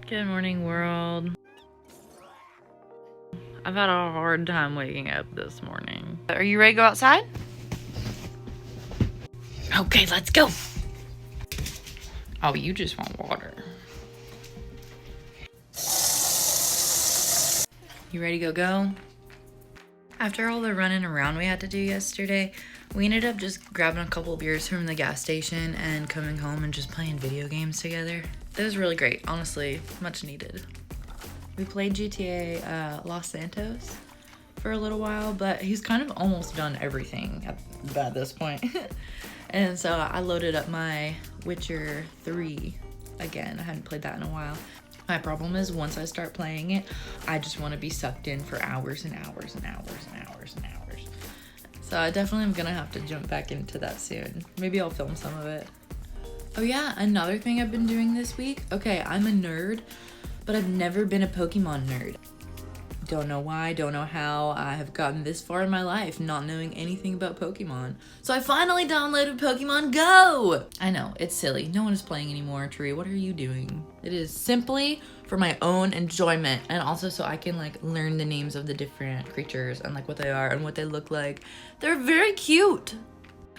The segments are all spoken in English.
Good morning, world. I've had a hard time waking up this morning. Are you ready to go outside? Okay, let's go. Oh, you just want water. You ready to go? After all the running around we had to do yesterday, we ended up just grabbing a couple of beers from the gas station and coming home and just playing video games together. It was really great, honestly, much needed. We played GTA Los Santos for a little while, but he's kind of almost done everything at this point. And so I loaded up my Witcher 3 again. I hadn't played that in a while. My problem is once I start playing it, I just want to be sucked in for hours and hours and hours and hours and hours. So I definitely am gonna have to jump back into that soon. Maybe I'll film some of it. Oh yeah, another thing I've been doing this week. Okay, I'm a nerd, but I've never been a Pokemon nerd. Don't know why, don't know how I have gotten this far in my life not knowing anything about Pokemon. So I finally downloaded Pokemon Go! I know, it's silly. No one is playing anymore. Tree, what are you doing? It is simply for my own enjoyment and also so I can like learn the names of the different creatures and like what they are and what they look like. They're very cute.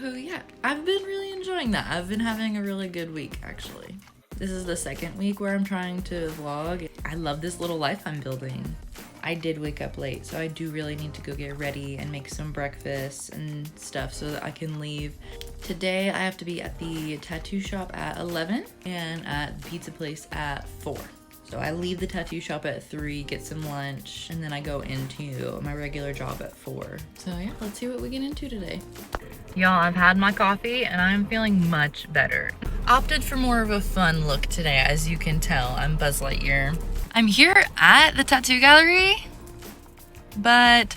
Oh yeah, I've been really enjoying that. I've been having a really good week actually. This is the second week where I'm trying to vlog. I love this little life I'm building. I did wake up late, so I do really need to go get ready and make some breakfast and stuff so that I can leave. Today I have to be at the tattoo shop at 11 and at the pizza place at 4. So I leave the tattoo shop at 3, get some lunch, and then I go into my regular job at 4. So yeah, let's see what we get into today. Y'all, I've had my coffee and I'm feeling much better. Opted for more of a fun look today, as you can tell. I'm Buzz Lightyear. I'm here at the tattoo gallery, but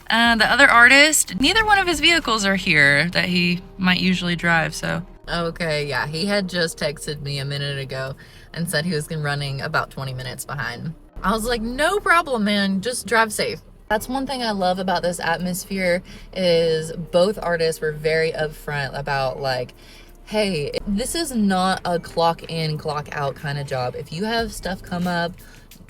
the other artist, neither one of his vehicles are here that he might usually drive, so. Okay, yeah, he had just texted me a minute ago and said he was running about 20 minutes behind. I was like, no problem, man, just drive safe. That's one thing I love about this atmosphere is both artists were very upfront about like, hey, this is not a clock in, clock out kind of job. If you have stuff come up,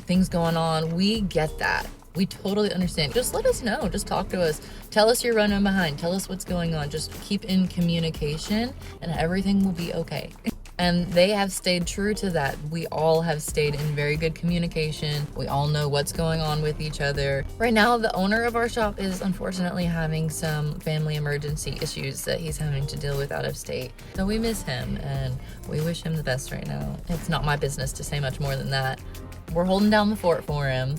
things going on, we get that. We totally understand. Just let us know. Just talk to us. Tell us you're running behind. Tell us what's going on. Just keep in communication and everything will be okay. And they have stayed true to that. We all have stayed in very good communication. We all know what's going on with each other. Right now, the owner of our shop is unfortunately having some family emergency issues that he's having to deal with out of state. So we miss him and we wish him the best right now. It's not my business to say much more than that. We're holding down the fort for him.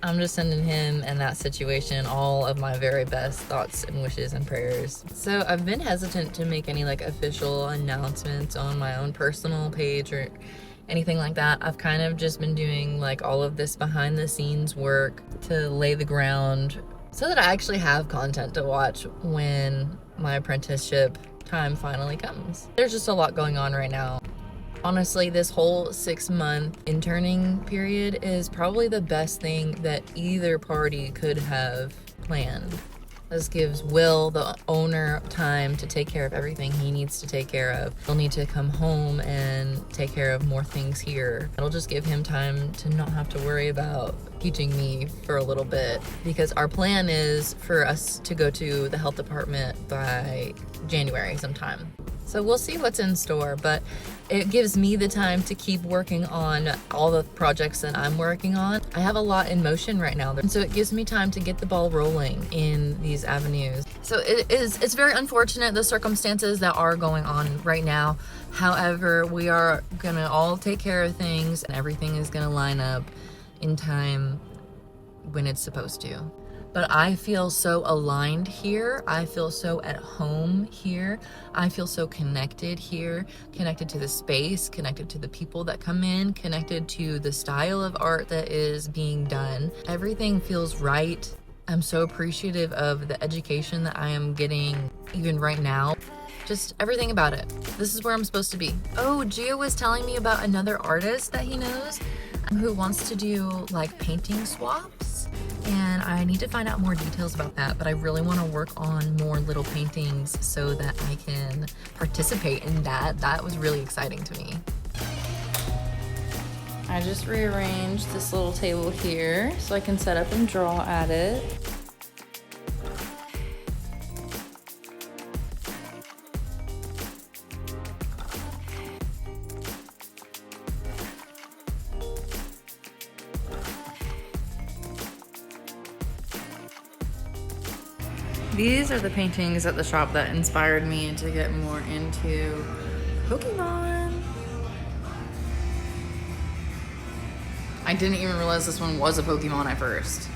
I'm just sending him and that situation all of my very best thoughts and wishes and prayers. So I've been hesitant to make any like official announcements on my own personal page or anything like that. I've kind of just been doing like all of this behind the scenes work to lay the ground so that I actually have content to watch when my apprenticeship time finally comes. There's just a lot going on right now. Honestly, this whole 6-month interning period is probably the best thing that either party could have planned. This gives Will, the owner, time to take care of everything he needs to take care of. He'll need to come home and take care of more things here. It'll just give him time to not have to worry about teaching me for a little bit, because our plan is for us to go to the health department by January sometime. So we'll see what's in store, but it gives me the time to keep working on all the projects that I'm working on. I have a lot in motion right now, and so it gives me time to get the ball rolling in these avenues. So it's very unfortunate the circumstances that are going on right now. However, we are gonna all take care of things and everything is gonna line up in time when it's supposed to. But I feel so aligned here. I feel so at home here. I feel so connected here, connected to the space, connected to the people that come in, connected to the style of art that is being done. Everything feels right. I'm so appreciative of the education that I am getting even right now. Just everything about it. This is where I'm supposed to be. Oh, Gio was telling me about another artist that he knows who wants to do like painting swaps. And I need to find out more details about that, but I really want to work on more little paintings so that I can participate in that. That was really exciting to me. I just rearranged this little table here so I can set up and draw at it. These are the paintings at the shop that inspired me to get more into Pokemon. I didn't even realize this one was a Pokemon at first.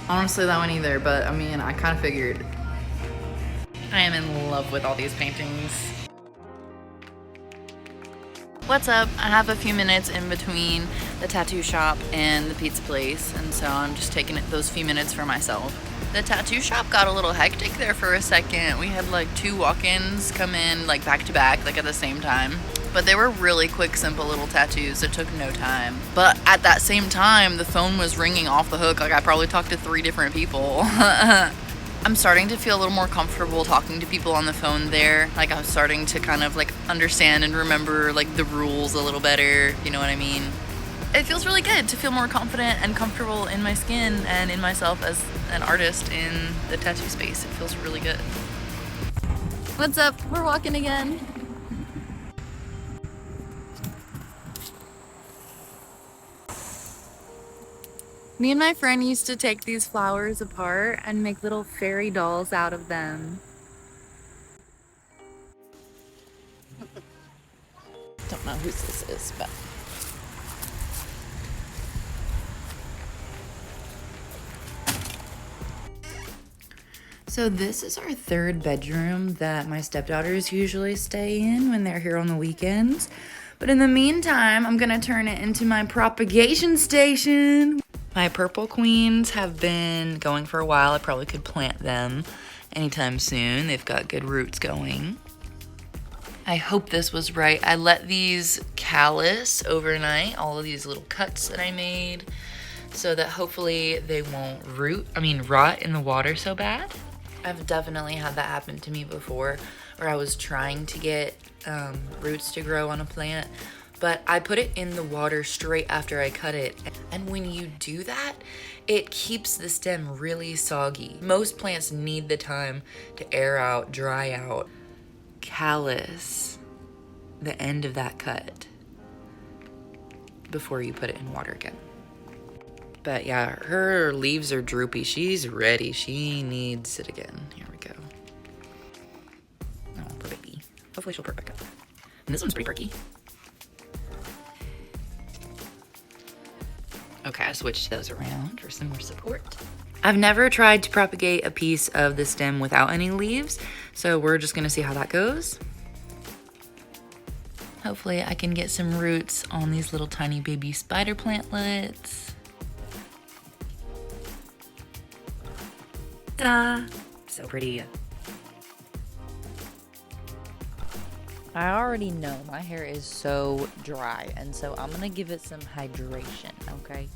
Honestly, that one either, but I mean, I kind of figured. I am in love with all these paintings. What's up? I have a few minutes in between the tattoo shop and the pizza place, and so I'm just taking those few minutes for myself. The tattoo shop got a little hectic there for a second. We had like 2 walk-ins come in like back to back, like at the same time. But they were really quick, simple little tattoos. It took no time. But at that same time, the phone was ringing off the hook. Like I probably talked to 3 different people. I'm starting to feel a little more comfortable talking to people on the phone there. Like I'm starting to kind of like understand and remember like the rules a little better. You know what I mean? It feels really good to feel more confident and comfortable in my skin and in myself as an artist in the tattoo space. It feels really good. What's up? We're walking again. Me and my friend used to take these flowers apart and make little fairy dolls out of them. Don't know whose this is, but... So this is our 3rd bedroom that my stepdaughters usually stay in when they're here on the weekends. But in the meantime, I'm gonna turn it into my propagation station. My purple queens have been going for a while. I probably could plant them anytime soon. They've got good roots going. I hope this was right. I let these callus overnight, all of these little cuts that I made, so that hopefully they won't rot in the water so bad. I've definitely had that happen to me before, where I was trying to get roots to grow on a plant, but I put it in the water straight after I cut it. And when you do that, it keeps the stem really soggy. Most plants need the time to air out, dry out. Callus the end of that cut before you put it in water again. But yeah, her leaves are droopy. She's ready. She needs it again. Here we go. Oh, poor baby. Hopefully she'll perk back up. And this one's pretty perky. Okay, I switched those around for some more support. I've never tried to propagate a piece of the stem without any leaves, so we're just gonna see how that goes. Hopefully I can get some roots on these little tiny baby spider plantlets. Ta-da! So pretty. I already know my hair is so dry, and so I'm gonna give it some hydration, okay?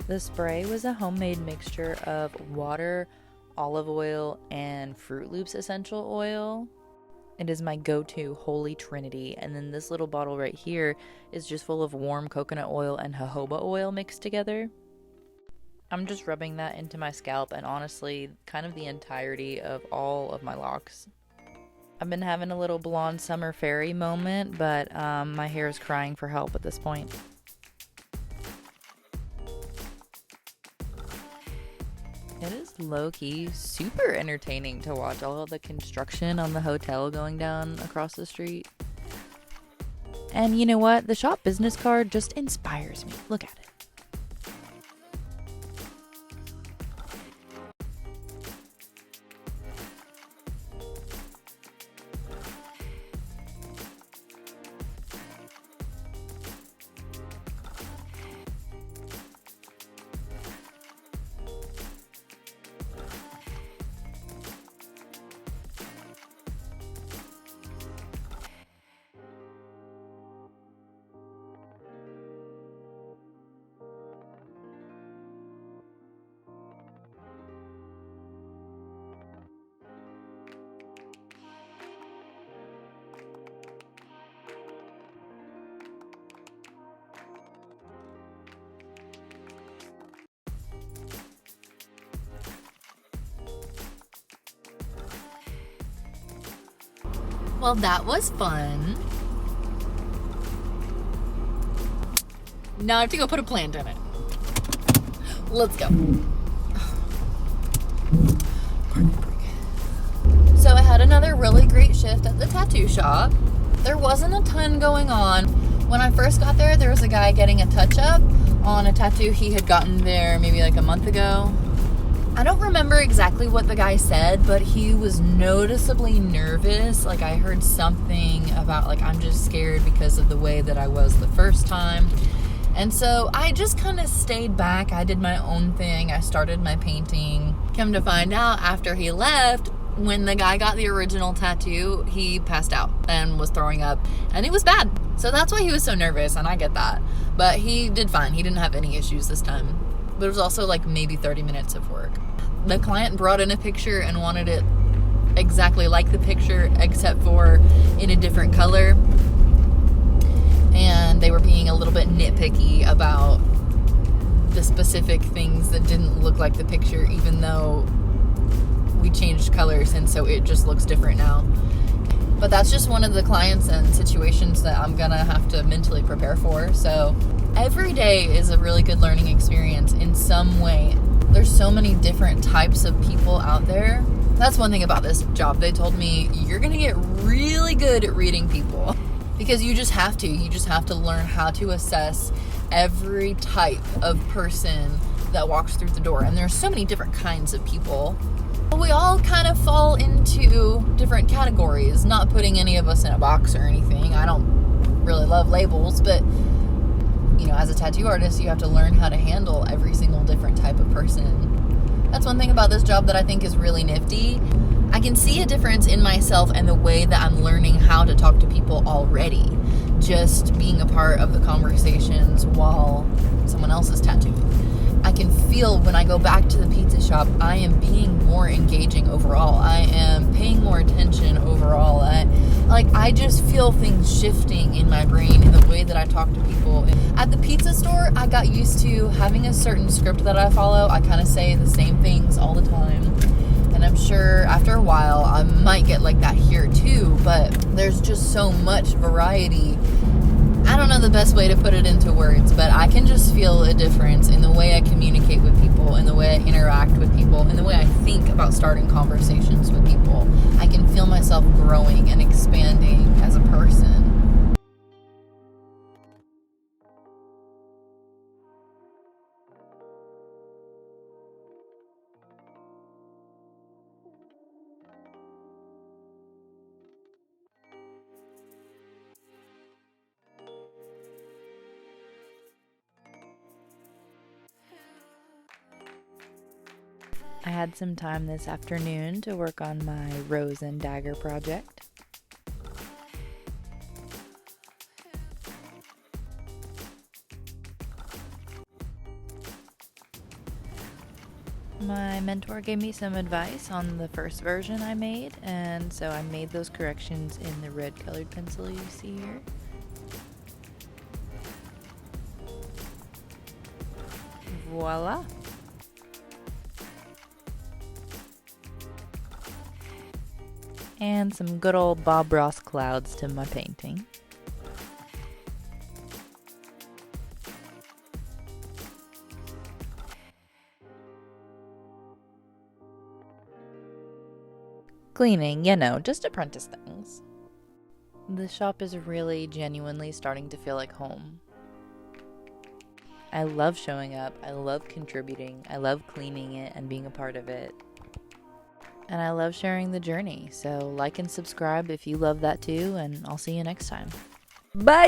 The spray was a homemade mixture of water, olive oil, and Fruit Loops essential oil. It is my go-to holy trinity, and then this little bottle right here is just full of warm coconut oil and jojoba oil mixed together. I'm just rubbing that into my scalp and honestly, kind of the entirety of all of my locks. I've been having a little blonde summer fairy moment, but my hair is crying for help at this point. It is low-key super entertaining to watch all of the construction on the hotel going down across the street. And you know what? The shop business card just inspires me. Look at it. Well, that was fun. Now I have to go put a plant in it. Let's go. So I had another really great shift at the tattoo shop. There wasn't a ton going on. When I first got there was a guy getting a touch-up on a tattoo he had gotten there maybe like a month ago. I don't remember exactly what the guy said, but he was noticeably nervous. Like, I heard something about, like, I'm just scared because of the way that I was the first time. And so I just kind of stayed back. I did my own thing. I started my painting. Come to find out, after he left, when the guy got the original tattoo, he passed out and was throwing up, and it was bad. So that's why he was so nervous, and I get that. But he did fine. He didn't have any issues this time. But it was also like maybe 30 minutes of work. The client brought in a picture and wanted it exactly like the picture, except for in a different color. And they were being a little bit nitpicky about the specific things that didn't look like the picture, even though we changed colors, and so it just looks different now. But that's just one of the clients and situations that I'm gonna have to mentally prepare for. So every day is a really good learning experience in some way. There's so many different types of people out there. That's one thing about this job. They told me you're gonna get really good at reading people, because you just have to. You just have to learn how to assess every type of person that walks through the door. And there's so many different kinds of people. We all kind of fall into different categories, not putting any of us in a box or anything. I don't really love labels, but you know, as a tattoo artist, you have to learn how to handle every single different type of person. That's one thing about this job that I think is really nifty. I can see a difference in myself and the way that I'm learning how to talk to people already, just being a part of the conversations while someone else is tattooing. I can feel when I go back to the pizza shop, I am being more engaging overall. I am paying more attention overall. I just feel things shifting in my brain in the way that I talk to people. At the pizza store, I got used to having a certain script that I follow. I kind of say the same things all the time. And I'm sure after a while, I might get like that here too, but there's just so much variety. I don't know the best way to put it into words, but I can just feel a difference in the way I communicate with people, in the way I interact with people, in the way I think about starting conversations with people. I can feel myself growing and expanding as a person. I had some time this afternoon to work on my rose and dagger project. My mentor gave me some advice on the first version I made, and so I made those corrections in the red colored pencil you see here. Voila! And some good old Bob Ross clouds to my painting. Cleaning, you know, just apprentice things. The shop is really genuinely starting to feel like home. I love showing up, I love contributing, I love cleaning it and being a part of it. And I love sharing the journey, so like and subscribe if you love that too, and I'll see you next time. Bye!